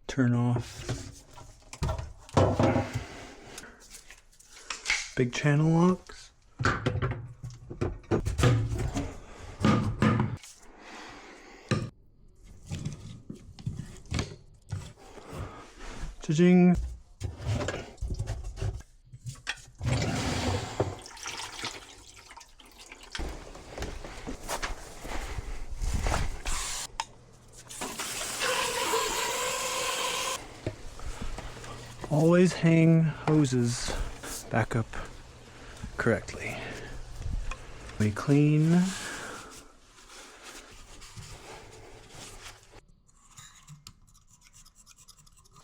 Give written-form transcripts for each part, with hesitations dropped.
Turn off big channel locks. Cha-ching. Always hang hoses back up correctly. We clean.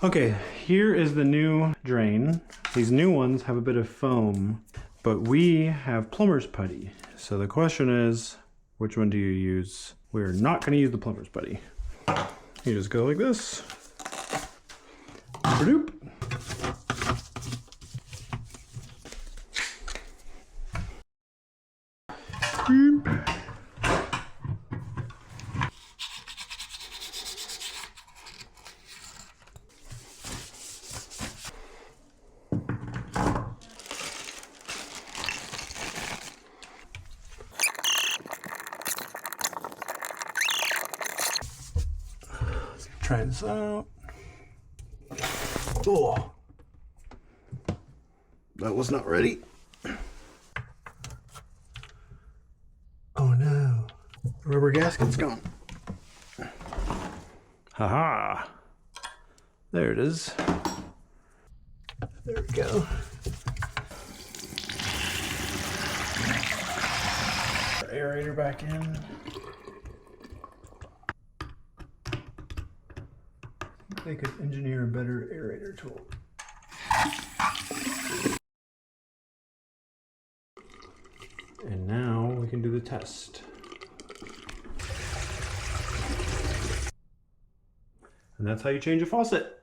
Okay, here is the new drain. These new ones have a bit of foam, but we have plumber's putty. So the question is, which one do you use? We're not going to use the plumber's putty. You just go like this. Doop. Let's try this out. Oh, that was not ready. Oh no, the rubber gasket's gone. Haha, there it is. There we go. Aerator back in. They could engineer a better aerator tool. And now we can do the test. And that's how you change a faucet.